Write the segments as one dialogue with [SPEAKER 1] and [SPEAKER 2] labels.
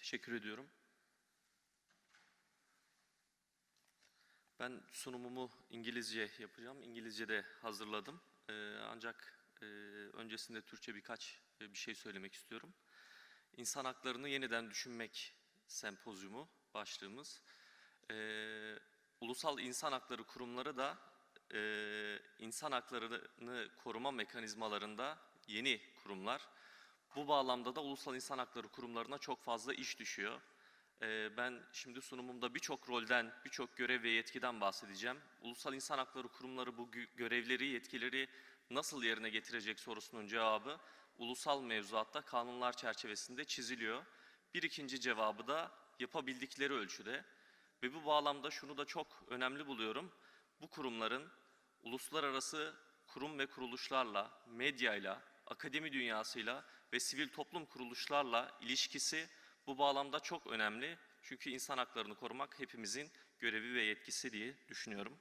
[SPEAKER 1] Teşekkür ediyorum. Ben sunumumu İngilizce yapacağım. İngilizce de hazırladım. Ancak öncesinde Türkçe bir şey söylemek istiyorum. İnsan Haklarını Yeniden Düşünmek sempozyumu başlığımız. Ulusal İnsan Hakları Kurumları da insan haklarını koruma mekanizmalarında yeni kurumlar. Bu bağlamda da Ulusal İnsan Hakları Kurumlarına çok fazla iş düşüyor. Ben şimdi sunumumda birçok rolden, birçok görev ve yetkiden bahsedeceğim. Ulusal İnsan Hakları Kurumları bu görevleri, yetkileri nasıl yerine getirecek sorusunun cevabı ulusal mevzuatta, kanunlar çerçevesinde çiziliyor. Bir ikinci cevabı da yapabildikleri ölçüde. Ve bu bağlamda şunu da çok önemli buluyorum. Bu kurumların uluslararası kurum ve kuruluşlarla, medyayla, akademi dünyasıyla ve sivil toplum kuruluşlarla ilişkisi bu bağlamda çok önemli. Çünkü insan haklarını korumak hepimizin görevi ve yetkisi diye düşünüyorum.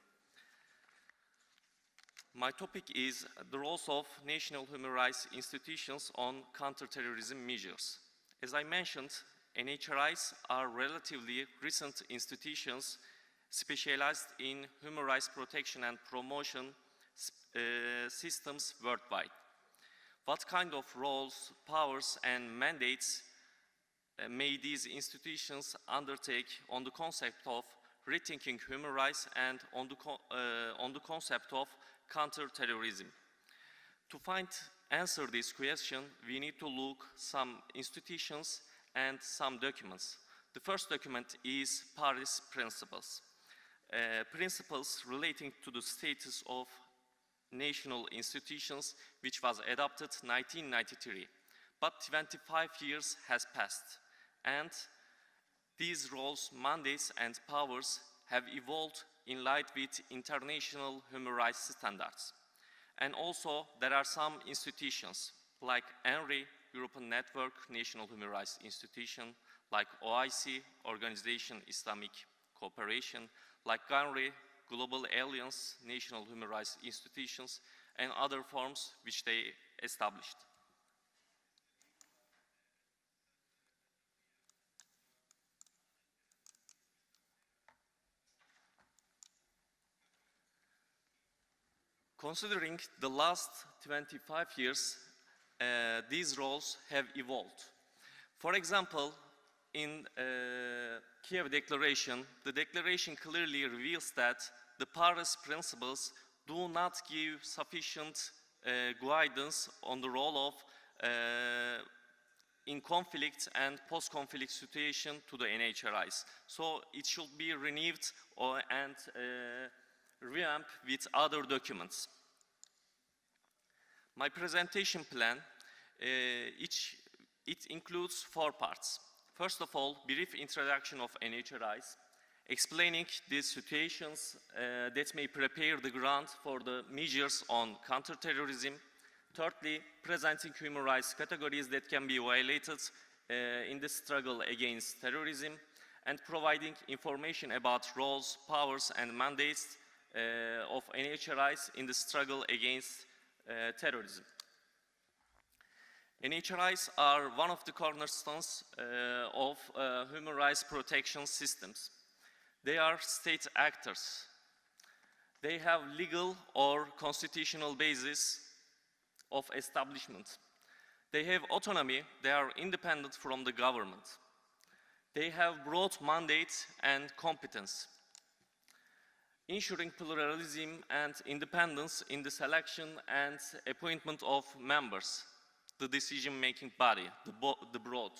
[SPEAKER 1] My topic is the roles of national human rights institutions on counter-terrorism measures. As I mentioned, NHRIs are relatively recent institutions specialized in human rights protection and promotion systems worldwide. What kind of roles, powers, and mandates may these institutions undertake on the concept of rethinking human rights and on the concept of counter-terrorism? To answer this question, we need to look some institutions and some documents. The first document is Paris Principles. Principles relating to the status of national institutions, which was adopted in 1993. But 25 years has passed, and these roles, mandates, and powers have evolved in line with international human rights standards. And also, there are some institutions, like ENRI, European Network, National Human Rights Institution, like OIC, Organization Islamic Cooperation, like GANRI, Global Alliance, National Human Rights Institutions, and other forms which they established. Considering the last 25 years, these roles have evolved. For example, in Kiev Declaration, the declaration clearly reveals that the Paris Principles do not give sufficient guidance on the role of in conflict and post-conflict situation to the NHRIs. So it should be renewed and revamped with other documents. My presentation plan, it includes 4 parts. First of all, brief introduction of NHRIs, explaining the situations that may prepare the ground for the measures on counterterrorism. Thirdly, presenting human rights categories that can be violated in the struggle against terrorism, and providing information about roles, powers, and mandates of NHRIs in the struggle against terrorism. NHRIs are one of the cornerstones of human rights protection systems. They are state actors. They have legal or constitutional basis of establishment. They have autonomy. They are independent from the government. They have broad mandate and competence, ensuring pluralism and independence in the selection and appointment of members, the decision-making body, the board,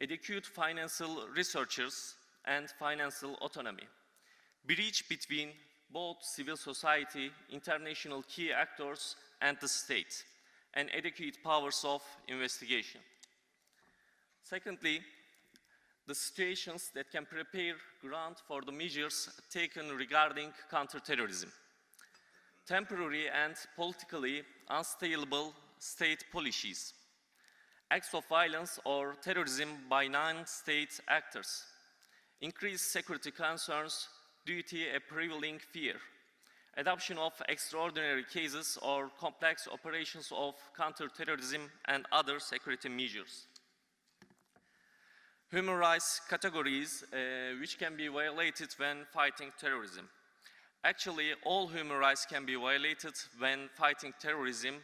[SPEAKER 1] adequate financial researchers and financial autonomy, bridge between both civil society, international key actors, and the state, and adequate powers of investigation. Secondly, the situations that can prepare ground for the measures taken regarding counterterrorism. Temporary and politically unstable state policies, acts of violence or terrorism by non-state actors, increased security concerns due to a prevailing fear, adoption of extraordinary cases or complex operations of counterterrorism and other security measures. Human rights categories which can be violated when fighting terrorism. Actually, all human rights can be violated when fighting terrorism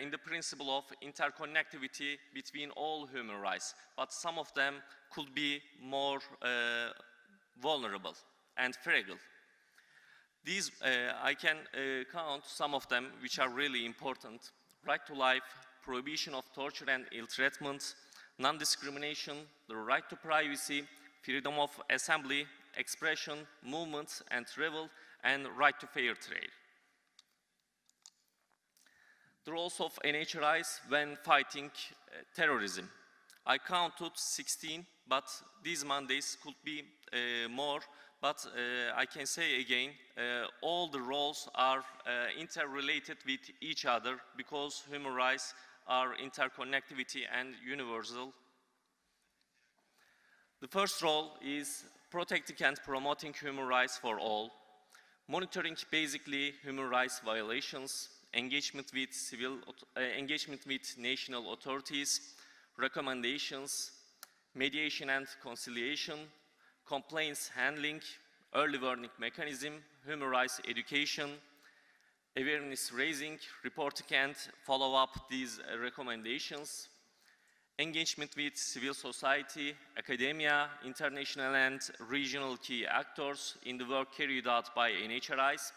[SPEAKER 1] in the principle of interconnectivity between all human rights, but some of them could be more vulnerable and fragile. These, I can count some of them which are really important: right to life, prohibition of torture and ill treatment, non-discrimination, the right to privacy, freedom of assembly, expression, movement and travel, and right to fair trade. The roles of NHRIs when fighting terrorism. I counted 16, but these Mondays could be more, but I can say again, all the roles are interrelated with each other because human rights are interconnectivity and universal. The first role is protecting and promoting human rights for all, monitoring basically human rights violations, engagement with national authorities, recommendations, mediation and conciliation, complaints handling, early warning mechanism, human rights education, awareness raising, reporting and follow up these recommendations, engagement with civil society, academia, international and regional key actors in the work carried out by NHRIs,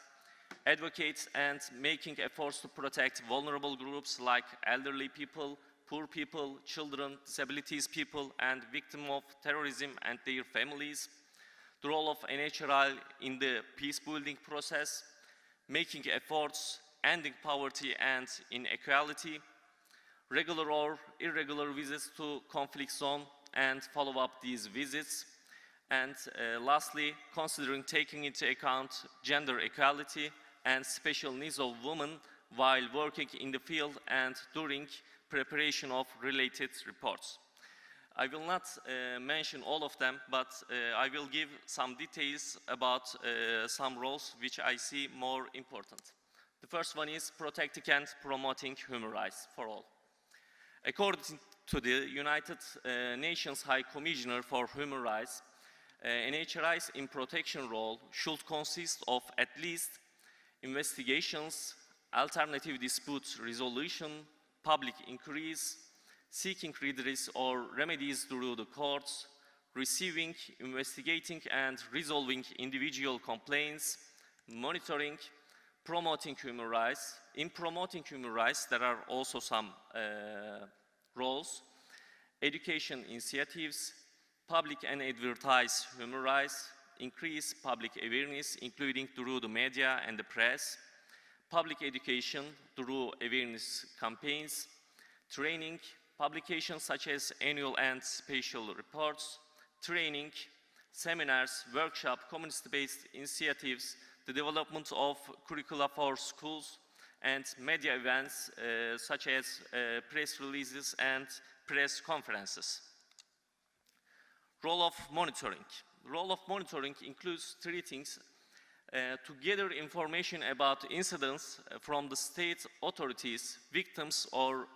[SPEAKER 1] advocates and making efforts to protect vulnerable groups like elderly people, poor people, children, disabilities people, and victims of terrorism and their families, the role of NHRI in the peace-building process, making efforts, ending poverty and inequality, regular or irregular visits to conflict zone and follow up these visits, and lastly, considering taking into account gender equality and special needs of women while working in the field and during preparation of related reports. I will not mention all of them, but I will give some details about some roles which I see more important. The first one is protecting and promoting human rights for all. According to the United Nations High Commissioner for Human Rights, NHRI's in protection role should consist of at least investigations, alternative dispute resolution, public inquiries, seeking redress or remedies through the courts, receiving, investigating and resolving individual complaints, monitoring, promoting human rights. In promoting human rights, there are also some roles: education initiatives, public and advertise human rights, increase public awareness, including through the media and the press, public education through awareness campaigns, training, publications such as annual and special reports, training, seminars, workshops, community-based initiatives, the development of curricula for schools, and media events such as press releases and press conferences. Role of monitoring. The role of monitoring includes three things: to gather information about incidents from the state authorities, victims or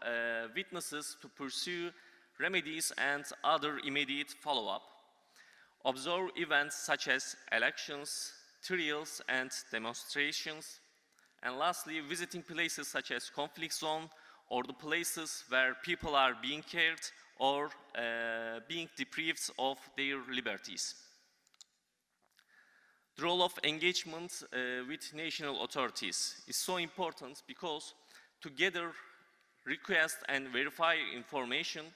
[SPEAKER 1] witnesses to pursue remedies and other immediate follow-up, observe events such as elections, trials and demonstrations, and lastly, visiting places such as conflict zone or the places where people are being cared or being deprived of their liberties. The role of engagement with national authorities is so important because to gather, request and verify information,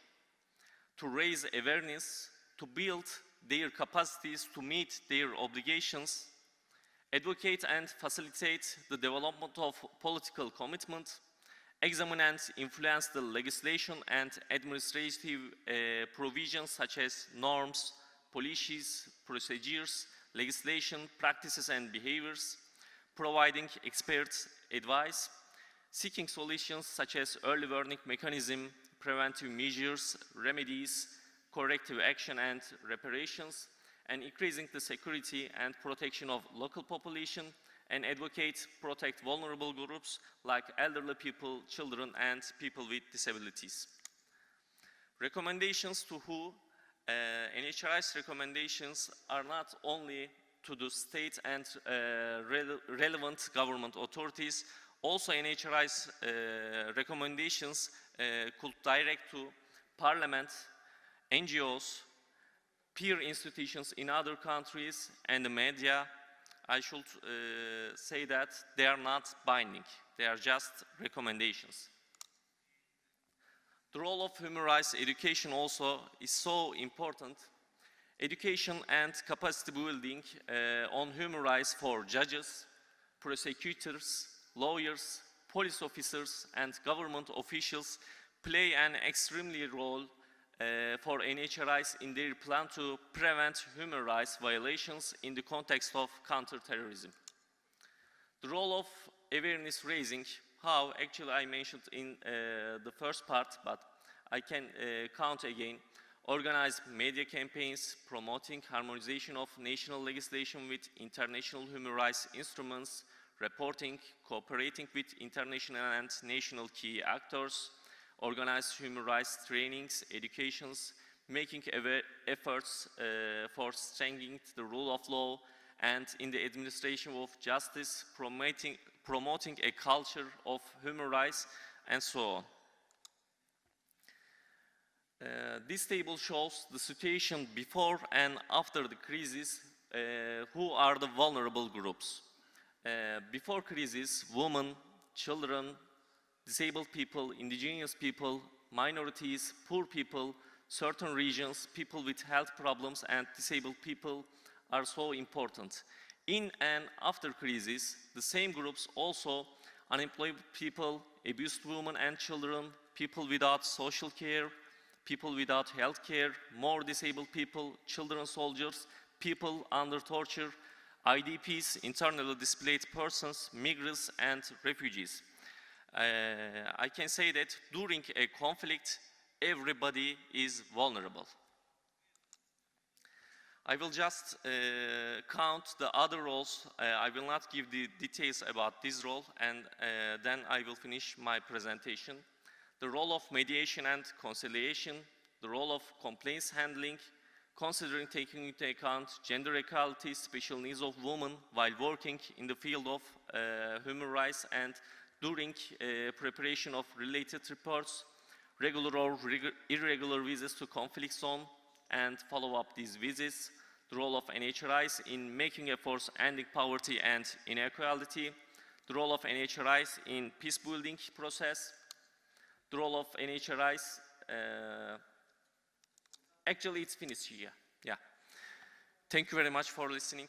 [SPEAKER 1] to raise awareness, to build their capacities to meet their obligations, advocate and facilitate the development of political commitment, examine and influence the legislation and administrative provisions such as norms, policies, procedures, legislation, practices and behaviors, providing expert advice, seeking solutions such as early warning mechanism, preventive measures, remedies, corrective action and reparations, and increasing the security and protection of local population, and advocate, protect vulnerable groups like elderly people, children, and people with disabilities. Recommendations to who NHRI's recommendations are not only to the state and relevant government authorities, also NHRI's recommendations could direct to Parliament, NGOs, peer institutions in other countries, and the media. I should say that they are not binding, they are just recommendations. The role of human rights education also is so important. Education and capacity building on human rights for judges, prosecutors, lawyers, police officers, and government officials play an extremely role for NHRIs in their plan to prevent human rights violations in the context of counter-terrorism. The role of awareness raising, how actually I mentioned in the first part, but I can count again. Organize media campaigns promoting harmonization of national legislation with international human rights instruments, reporting, cooperating with international and national key actors, organize human rights trainings, educations, making efforts for strengthening the rule of law, and in the administration of justice, promoting a culture of human rights, and so on. This table shows the situation before and after the crisis, who are the vulnerable groups. Before crisis, women, children, disabled people, indigenous people, minorities, poor people, certain regions, people with health problems, and disabled people are so important. In and after crisis, the same groups also unemployed people, abused women and children, people without social care, people without health care, more disabled people, children soldiers, people under torture, IDPs, internally displaced persons, migrants, and refugees. I can say that during a conflict, everybody is vulnerable. I will just count the other roles. I will not give the details about this role, and then I will finish my presentation. The role of mediation and conciliation, the role of complaints handling, considering taking into account gender equality, special needs of women while working in the field of human rights and during preparation of related reports, regular or irregular visits to conflict zone and follow up these visits, the role of NHRIs in making efforts ending poverty and inequality, the role of NHRIs in peace building process, the role of NHRIs, actually it's finished here, yeah. Thank you very much for listening.